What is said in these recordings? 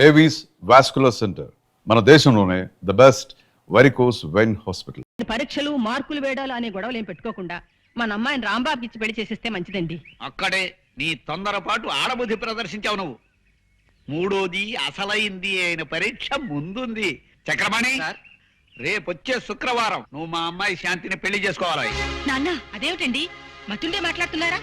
Avis vascular centre మన దేశంలోనే the best varicose vein hospital. పరీక్షలు మార్కులు వేయడాలు అనే గొడవలు ఏం పెట్టుకోకుండా మన అమ్మాయిని రాంబాబుకి ఇచ్చి పెళ్లి చేసేస్తే మంచిదండి. అక్కడే నీ తొందరపాటు ఆడబుద్ధి ప్రదర్శించావు నువ్వు. మూడోది అసలైంది అయిన పరీక్ష ముందుంది. చక్రపాణి, రేపొచ్చే శుక్రవారం నువ్వు మా అమ్మాయి శాంతిని పెళ్లి చేసుకోవాలి. నాన్న అదేమిటండి మతుండే మాట్లాడుతున్నారా?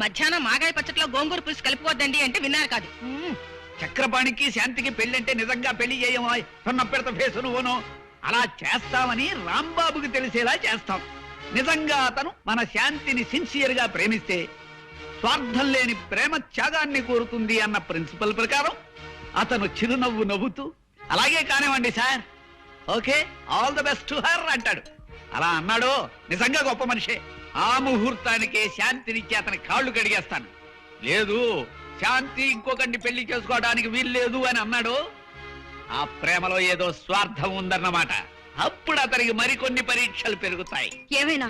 మధ్యాహ్నం మాగాయ పచ్చట్లో గోంగూర పులుసు కలుపుకోద్దండి అంటే విన్నారు కాదు. చక్రపాణికి శాంతికి పెళ్లి నిజంగా పెళ్లి చేయమో సొన్న పెడత ఫేసు నువ్వును. అలా చేస్తామని రాంబాబుకి తెలిసేలా చేస్తాం. నిజంగా అతను మన శాంతిని సిన్సియర్ గా ప్రేమిస్తే స్వార్థం లేని ప్రేమ త్యాగాన్ని కోరుతుంది అన్న ప్రిన్సిపల్ ప్రకారం అతను చిరునవ్వు నవ్వుతూ అలాగే కానివ్వండి sir, okay, all the best to her అంటాడు. అలా అన్నాడు నిజంగా గొప్ప మనిషే. ఆ ముహూర్తానికే శాంతినిచ్చి అతని కాళ్ళు కడిగేస్తాను. లేదు శాంతి ఇంకొకరిని పెళ్లి చేసుకోవడానికి వీల్లేదు అని అన్నాడు, ఆ ప్రేమలో ఏదో స్వార్థం ఉందన్నమాట. అప్పుడు అతనికి మరికొన్ని పరీక్షలు పెరుగుతాయి. ఏమైనా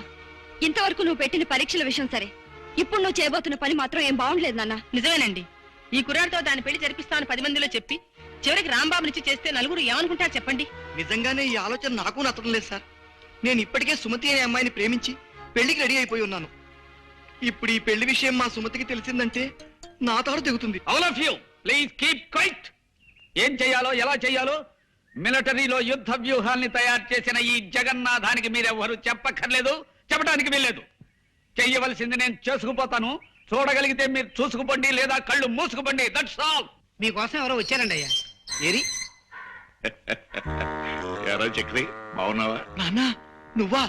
ఇంతవరకు నువ్వు పెట్టిన పరీక్షల విషయం సరే, ఇప్పుడు నువ్వు చేయబోతున్న పని మాత్రం ఏం బాగుండలేదు నాన్న. నిజమేనండి, ఈ కుర్రాడితో దాని పెళ్లి జరిపిస్తామని 10 మందిలో చెప్పి చివరికి రాంబాబునిచ్చి చేస్తే నలుగురు ఏమనుకుంటారు చెప్పండి. నిజంగానే ఈ ఆలోచన నాకు నచ్చడం లేదు సార్. నేను ఇప్పటికే సుమతి అనే అమ్మాయిని ప్రేమించి పెళ్లికి రెడీ అయిపోయి ఉన్నాను. ఇప్పుడు ఈ పెళ్లి విషయం మా సుమతికి తెలిసిందంటే నా తాడు తెగుతుంది. All of you please keep quiet. ఏం చేయాలో ఎలా చేయాలో మిలిటరీలో యుద్ధ వ్యూహాల్ని తయారు చేసిన ఈ జగన్నాథానికి మీరెవ్వరూ చెప్పక్కర్లేదు, చెప్పడానికి వీల్లేదు. చెయ్యవలసింది నేను చేసుకుపోతాను. చూడగలిగితే మీరు చూసుకుపోండి, లేదా కళ్ళు మూసుకుపోండి. That's all. మీకోసం ఎవరో వచ్చారండి అయ్యా. ఏరి ఎరా చక్రి, బాగున్నావా? నాన్న నువ్వా?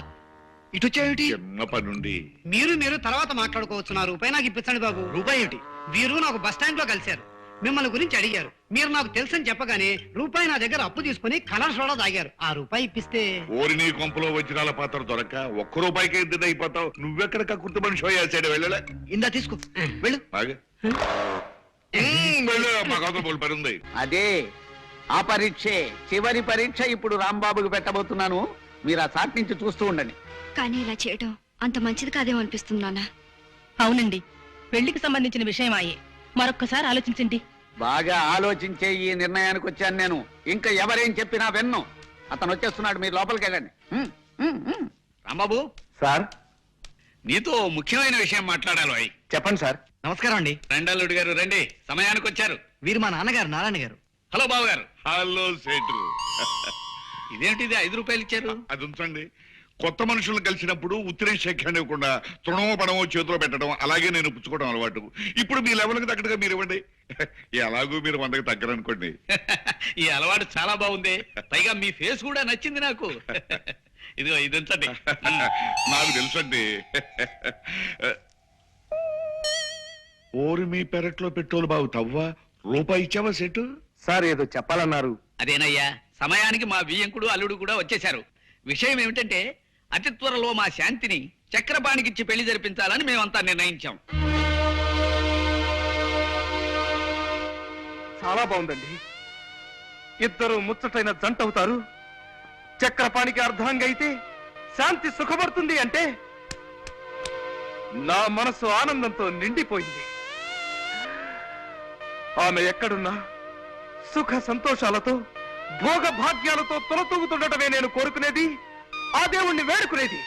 ఇటు వచ్చావేమిటి? చిన్న పనుండి. మీరు తర్వాత మాట్లాడుకోవచ్చు. నా రూపాయి నాకు ఇప్పించండి బాబు. రూపాయి ఏమిటి? వీరు నాకు బస్ స్టాండ్ లో కలిశారు, మిమ్మల్ని గురించి అడిగారు. మీరు నాకు తెలుసని చెప్పగానే రూపాయి నా దగ్గర అప్పు తీసుకుని కలర్ సోడా తాగారు. ఆ రూపాయి ఇప్పిస్తే ఓరి నీ కొంపలో వజ్రాల పాత్ర దొరక్క ఒక్క రూపాయికి ఎద్దు అయిపోతావు. నువ్వెక్కడ కక్కుర్తి మనిషి అయ్యాడు. వెళ్ళలే, ఇందా తీసుకో, వెళ్ళు. వెళ్ళు, మా కౌతలు పని ఉంది. అదే ఆ పరీక్షే చివరి పరీక్ష. ఇప్పుడు రాంబాబుకి పెట్టబోతున్నాను. మీరు ఆ చాట్ నుంచి చూస్తూ ఉండండి. కానీ ఇలా చేయడం అంత మంచిది కాదేమో అనిపిస్తుంది నాన్న. అవునండి, పెళ్లికి సంబంధించిన విషయం అయ్యే మరొక్కసారి ఆలోచించండి. బాగా ఆలోచించే ఈ నిర్ణయానికి వచ్చాను నేను. ఇంకా ఎవరేం చెప్పినా విన్ను. అతను వచ్చేస్తున్నాడు, మీరు లోపలికి వెళ్ళండి. రాంబాబు సార్, నీతో ముఖ్యమైన విషయం మాట్లాడాలి. చెప్పండి సార్. నమస్కారం అండి. రెండల్లుడి గారు రండి, సమయానికి వచ్చారు. వీరు మా నాన్నగారు, నారాయణ గారు. హలో బాబు గారు. హలో సేటు. ఇదేంటిది 5 రూపాయలు ఇచ్చారు? అది ఉంచండి. కొత్త మనుషులను కలిసినప్పుడు ఉత్తరే శేఖండి ఇవ్వకుండా తృణమో పడమో చేతిలో పెట్టడం, అలాగే నేను పుచ్చుకోవడం అలవాటు. ఇప్పుడు మీ లెవెల్కి తగ్గట్టుగా మీరు ఇవ్వండి. ఎలాగూ మీరు 100కి తగ్గరనుకోండి. ఈ అలవాటు చాలా బాగుంది. పైగా మీ ఫేస్ కూడా నచ్చింది నాకు. ఇదిగో ఇది ఉంచండి. నాకు తెలుసండి. ఓరి మీ పెరట్లో పెట్రోలు బాగు తవ్వా. రూపాయి ఇచ్చావా సెటు? సార్ ఏదో చెప్పాలన్నారు. అదేనయ్యా, సమయానికి మా బియ్యంకుడు అల్లుడు కూడా వచ్చేశారు. విషయం ఏమిటంటే అతి త్వరలో మా శాంతిని చక్రపాణికిచ్చి పెళ్లి జరిపించాలని మేమంతా నిర్ణయించాం. చాలా బాగుందండి. ఇద్దరు ముచ్చటైన జంట అవుతారు. చక్రపాణికి అర్ధాంగ అయితే శాంతి సుఖపడుతుంది అంటే నా మనసు ఆనందంతో నిండిపోయింది. ఆమె ఎక్కడున్నా సుఖ సంతోషాలతో భోగ భాగ్యాలతో తొలతూగుతుండటమే నేను కోరుకునేది, ఆ దేవుణ్ణి వేడుకునేది.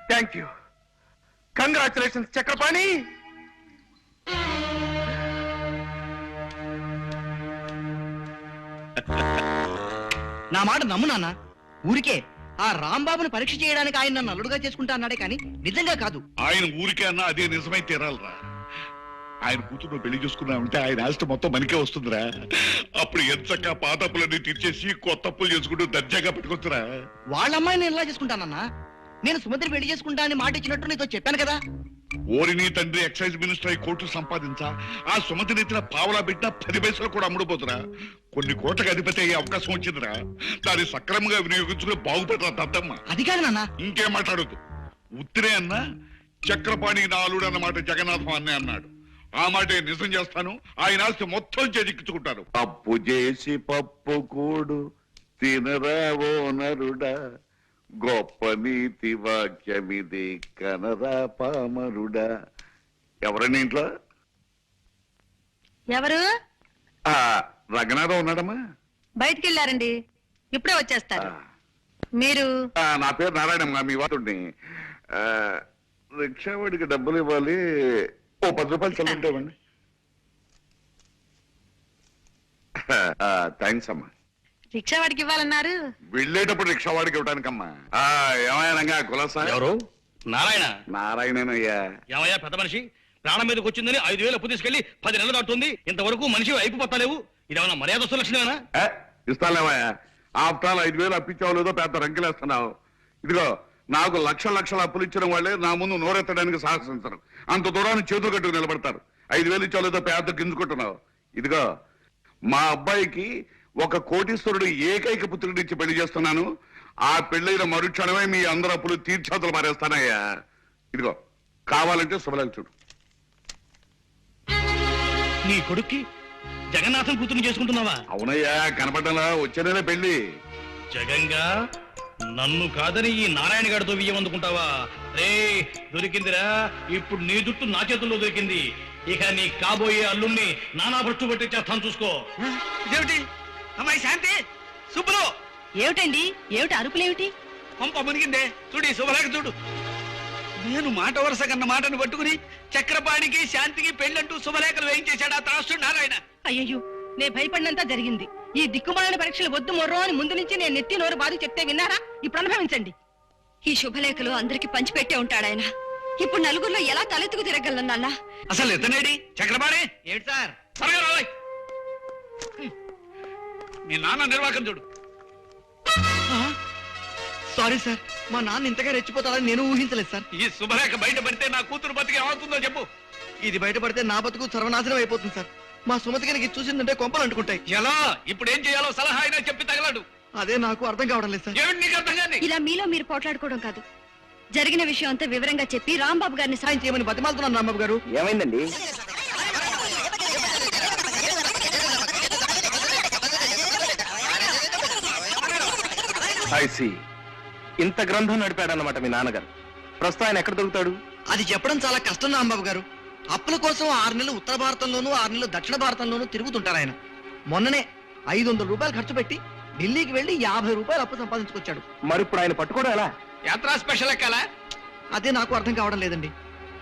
Thank you, congratulations Chakrapani. నా మాట నమ్ము నాన్న. ఊరికే ఆ రాంబాబును పరీక్ష చేయడానికి ఆయన నన్ను అల్లుడుగా చేసుకుంటా అన్నాడే కానీ నిజంగా కాదు. ఆయన ఊరికే అన్నా అదే నిజమై తీరాలరా. ఆయన కూతురు పెళ్లి చేసుకున్నామంటే ఆయన ఆస్తి మొత్తం మనకే వస్తుందిరా. అప్పుడు ఎంచక్క పాత అప్పులన్నీ తీర్చేసి కొత్త అప్పులు చేసుకుంటూ దర్జాగా పెట్టుకొస్తురా. వాళ్ళ అమ్మాయిని నేను ఎలా చేసుకుంటానన్నా? నేను సుమతిని పెళ్లి చేసుకుంటా అని మాట ఇచ్చినట్టు నీతో చెప్పాను కదా. ఓరి నీ తండ్రి ఎక్సైజ్ మినిస్టర్ అయి కోట్లు సంపాదించా ఆ సుమతి నెత్తిన పావలా పెట్టినా 10 పైసలు కూడా అమ్ముడుపోతురా. కొన్ని కోట్లకు అధిపతి అయ్యే అవకాశం వచ్చిందిరా. దాన్ని సక్రమంగా వినియోగించుకుని బాగుపడరా దద్దమ్మ. అది కాదు నాన్న. ఇంకేం మాట్లాడద్దు. ఉత్తిరే అన్నా చక్రపాణి నాలుడు అన్నమాట జగన్నాథం అన్నే అన్నాడు. ఆ మాటే నిజం చేస్తాను. ఆయన ఆస్తి మొత్తం చేజిక్కించుకుంటారు. అప్పు చేసి పప్పు కూడు తినరావో నరుడా, గొప్ప నీతి వాక్యమిది కనరా పామరుడా. ఎవరైనా ఇంట్లో ఎవరు? ఆ, రంగనాథం ఉన్నాడమ్మా? బయటికి వెళ్ళారండి, ఇప్పుడే వచ్చేస్తారు. మీరు నా పేరు నారాయణమ్మ, మీ వాడుని. రిక్షా వాడికి డబ్బులు ఇవ్వాలి, ఓ 10 రూపాయలు చెల్లింటామండి. థ్యాంక్స్ అమ్మా. రిక్షా వాడికి ఇవ్వాలన్నారు. వెళ్ళేటప్పుడు రిక్షా వాడికి ఇవ్వడానికమ్మా. ఏమయ్యానంగా కులసా? ఎవరు? నారాయణ. నారాయణనయ్యా. ఏమయ్యా పెద్ద మనిషి, ప్రాణం మీదకి వచ్చిందని 5,000 అప్పు తీసుకెళ్లి 10 నెలలు దాటుతుంది, ఇంతవరకు మనిషి అయిపు పట్టలేవు. ఇదేమన్నా మర్యాద లక్షణమేనా? ఇస్తాలేమయ్యా. ఆఫ్టర్ ఆల్ 5,000 అప్పించావు లేదో పెద్ద రంకెలేస్తున్నావు. ఇదిగో, నాకు లక్షల అప్పులు ఇచ్చిన వాళ్ళే నా ముందు నోరెత్తడానికి సాహసించరు. అంత దూరాన్ని చేతులు కట్టుకు నిలబడతారు. 5,000 ఇచ్చావు లేదో పెద్ద గింజుకుంటున్నావు. ఇదిగో, మా అబ్బాయికి ఒక కోటీశ్వరుడు ఏకైక పుత్రుడిచ్చి పెళ్లి చేస్తున్నాను. ఆ పెళ్లైన మరుక్షణమే మీ అందరు అప్పులు తీర్చేతలు మారేస్తానయ్యా. ఇదిగో, కావాలంటే శుభలేఖ చూడు. నీ కొడుక్కి జగన్నాథం కూతురు చేసుకుంటున్నావా? అవునయ్యా, కనపడ్డలా వచ్చే నెల పెళ్లి. జగంగా నన్ను కాదని ఈ నారాయణ గారితో బియ్యం అందుకుంటావా? రే దొరికిందిరా, ఇప్పుడు నీ జుట్టు నా చేతుల్లో దొరికింది. ఇక నీ కాబోయే అల్లుణ్ణి నానా భ్రష్టు పెట్టి చేస్తాను, చూసుకో. ఇదేమిటి అమ్మాయి శాంతి? శుభ్రు ఏమిటండి, ఏమిటి అరుపులేమిటి? పంప మునిగిందే. చూడు ఈ శుభలేఖ చూడు. నేను మాట వరుస కన్న మాటను పట్టుకుని చక్రపాణికి శాంతికి పెళ్ళంటూ శుభలేఖలు వేయించేశాడు ఆ త్రాసుడు నారాయణ. అయ్యయ్యో, నే భయపడినంతా జరిగింది. ఈ దిక్కుమాలిన పరీక్షలు వద్దు మొర్రో అని ముందు నుంచి నేను నెత్తి నోరు బాధ చెప్తే విన్నారా? ఇప్పుడు అనుభవించండి. ఈ శుభలేఖలు అందరికి పంచిపెట్టే ఉంటాడాయన. ఇప్పుడు నలుగురిలో ఎలా తలెత్తుకు తిరగలను నాన్న? అసలు ఎత్తనేడి చక్రపాణి? ఏమిటి సార్? త్వరగా రావాలి. మీ నాన్న నిర్వాకం చూడు. సారీ సార్, మా నాన్న ఇంతగా రెచ్చిపోతాడని నేను ఊహించలేదు సార్. ఈ శుభలేఖ బయట పడితే నా కూతురు బతికి ఏమవుతుందో చెప్పు. ఇది బయటపడితే నా బతుకు సర్వనాశనం అయిపోతుంది సార్. మా సుమతి గారికి చూసిందంటే కొంపలు అంటుకుంటాయి. ఎలా? ఇప్పుడు ఏం చేయాలో సలహా అయినా చెప్పి తగలడు. అదే నాకు అర్థం కావడం లేదు సార్. ఏమిటి నీకు అర్థం కాని? ఇలా మీలో మీరు పోట్లాడుకోవడం కాదు, జరిగిన విషయం అంతా వివరంగా చెప్పి రాంబాబు గారిని సాయం చేయమని బతిమాలుతున్నాను రాంబాబు గారు. ఏమైందండి? ఐసి ఇంత గ్రంథం నడిపాడన్నమాట మీ నాన్నగారు. ప్రస్తుతం ఆయన ఎక్కడ దొరుకుతాడు? అది చెప్పడం చాలా కష్టం రాంబాబు గారు. అప్పుల కోసం 6 నెలలు ఉత్తర భారతంలోనూ 6 నెలలు దక్షిణ భారతంలోనూ తిరుగుతుంటారు ఆయన. మొన్ననే 500 రూపాయలు ఖర్చు పెట్టి ఢిల్లీకి వెళ్లి 50 రూపాయలు అప్పు సంపాదించుకొచ్చాడు. మరి ఇప్పుడు ఆయన పట్టుకోవడం ఎలా? యాత్రా స్పెషల్ ఎక్కాలా? అదే నాకు అర్థం కావడం లేదండి.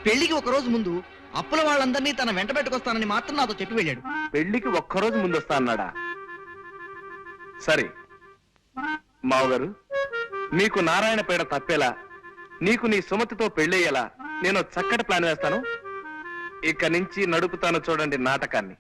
పెళ్లికి ఒక రోజు ముందు అప్పుల వాళ్ళందరినీ తన వెంట పెట్టుకొస్తానని మాత్రం నాతో చెప్పి వెళ్ళాడు. పెళ్లికి ఒక్కరోజు ముందు వస్తా అన్నాడా? సరే మావగారు, మీకు నారాయణ పేడ తప్పేలా, నీకు నీ సుమతితో పెళ్ళయ్యేలా నేను చక్కటి ప్లాన్ వేస్తాను. ఇక నుంచి నడుపుతాను చూడండి నాటకాన్ని.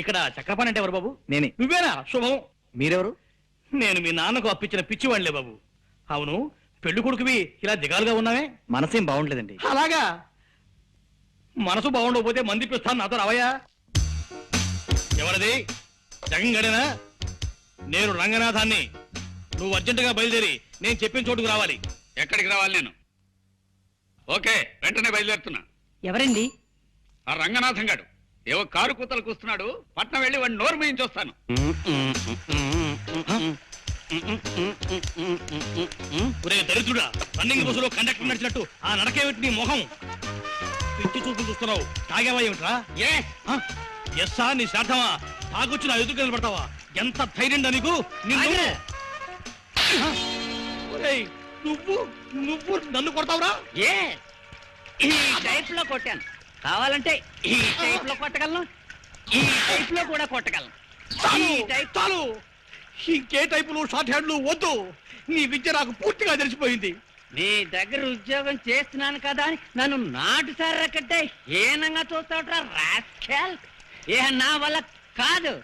ఇక్కడ చక్రపాణి అంటే ఎవరు బాబు? నేనే. నువ్వేనా? శుభం. మీరెవరు? నేను మీ నాన్నకు అప్పించిన పిచ్చివాళ్లే బాబు. అవును, పెళ్లి కొడుకువి ఇలా దిగాలుగా ఉన్నావే? మనసేం బాగుండలేదండి. అలాగా? మనసు బాగుండకపోతే మంది పిస్తాను, నాతో రావయ్యా. ఎవరిది? జగన్ గడేనా? నేను రంగనాథాన్ని. నువ్వు అర్జెంటుగా బయలుదేరి నేను చెప్పిన చోటుకు రావాలి. ఎక్కడికి రావాలి నేను? ఓకే, వెంటనే బయలుదేరుతున్నా. ఎవరండి? ఆ రంగనాథం గాడు ఏవో కారు కూతలకు వస్తున్నాడు. పట్నం వెళ్ళి వాడిని నోరు మేయించి వస్తాను. ఒరే దరిద్రుడా, రన్నింగ్ బస్సులో కండక్టర్ నడిచినట్టు ఆ నడకేమిటి నీ మొహం? పిచ్చి చూపులు చూస్తున్నావు. తాగేవా ఏమిట్రా? ఎస్సా నీ శ్రాద్ధమా? తాగొచ్చి నా ఎదురు నిలబడతావా? ఎంత ధైర్యం నీకు? నిన్ను ఒరేయ్, నువ్వు నన్ను కొడతావురా? ఈ టైప్ లో కొట్టాను. కావాలంటే ఈ టైప్ లో కొట్టగలను, ఈ టైప్ లో కూడా కొట్టగలను. చాలు, ఇంకే టైపులు షార్ట్ హ్యాండ్లు వద్దు. నీ విద్య నాకు పూర్తిగా తెలిసిపోయింది. నీ దగ్గర ఉద్యోగం చేస్తున్నాను కదా అని నన్ను నాటు సారకట్టే ఏనంగా చూస్తావుట్రా రాస్కెల్. ఏ నా వల్ల కాదు.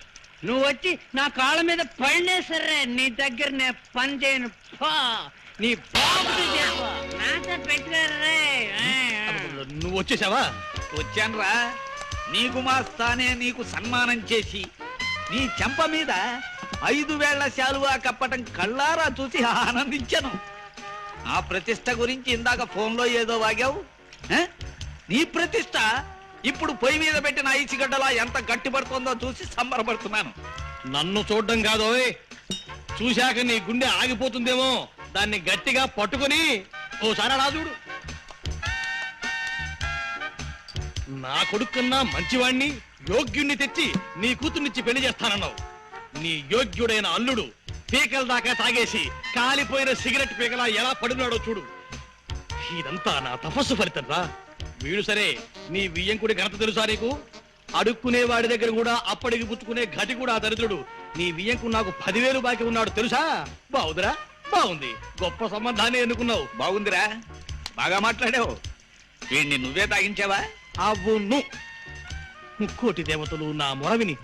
నువ్వు వచ్చి నా కాళ్ళ మీద పడినే సరే నీ దగ్గర నేను పని చేయను. నీ బాబు నాతో పెట్టుకోరే. నువ్వు వచ్చేసావా? వచ్చాన్రా. నీ గుమాస్తానే నీకు సన్మానం చేసి నీ చెంప మీద 5 వేళ్ల శాలువా కప్పటం కళ్ళారా చూసి ఆనందించాను. ఆ ప్రతిష్ట గురించి ఇందాక ఫోన్లో ఏదో వాగావు. నీ ప్రతిష్ట ఇప్పుడు పొయ్యి మీద పెట్టిన ఐసిగడ్డలా ఎంత గట్టిపడుతుందో చూసి సంబరపడుతున్నాను. నన్ను చూడ్డం కాదోయ్, చూశాక నీ గుండె ఆగిపోతుందేమో, దాన్ని గట్టిగా పట్టుకొని ఓసారి అలా చూడు. నా కొడుకున్నా మంచివాణ్ణి, యోగ్యుణ్ణి తెచ్చి నీ కూతుర్నిచ్చి పెళ్లి చేస్తానన్నావు. నీ యోగ్యుడైన అల్లుడు పీకల దాకా తాగేసి కాలిపోయిన సిగరెట్ పీకలా ఎలా పడున్నాడో చూడు. ఇదంతా నా తపస్సు ఫలితం రా. వీడు సరే, నీ వియ్యంకుడి ఘనత తెలుసా నీకు? అడుక్కునే వాడి దగ్గర కూడా అప్పటికి పుచ్చుకునే గటి కూడా దరిద్రుడు. నీ వియ్యంకు నాకు 10,000 బాకీ ఉన్నాడు తెలుసా? బాగుందిరా, బాగుంది. గొప్ప సంబంధాన్ని ఎన్నుకున్నావు. బాగుందిరా, బాగా మాట్లాడావు. వీడిని నువ్వే తాగించావా? అవును. ముక్కోటి దేవతలు నా మొరవిని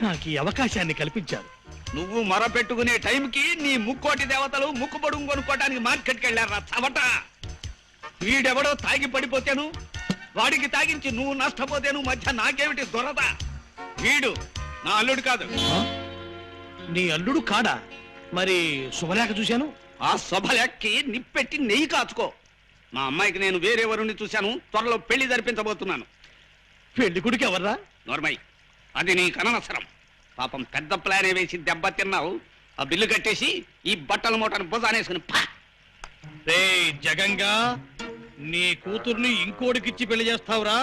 నాకు ఈ అవకాశాన్ని కల్పించారు. నువ్వు మొర పెట్టుకునే టైంకి నీ ముక్కోటి దేవతలు ముక్కు పొడుగు కొనుక్కోటానికి మార్కెట్కి వెళ్ళారా చవట. వీడెవడో తాగి పడిపోతేను, వాడికి తాగించి నువ్వు నష్టపోతేను మధ్య నాకేమిటి దొరద? వీడు నా అల్లుడు కాదు. నీ అల్లుడు కాడా? మరి శుభలేఖ చూశాను. ఆ శుభలేఖకి నిప్పెట్టి నెయ్యి కాచుకో. మా అమ్మాయికి నేను వేరే వరుణ్ణి చూశాను. త్వరలో పెళ్లి జరిపించబోతున్నాను. పెళ్లి కొడుకు ఎవర్రా? నోర్మై, అది నీ కననసరం. పాపం పెద్ద ప్లానే వేసి దెబ్బ తిన్నావు. ఆ బిల్లు కట్టేసి ఈ బట్టల మూటను భుజానేసుకుని పా. రే జగంగా, నీ కూతుర్ని ఇంకోటికిచ్చి పెళ్లి చేస్తావురా?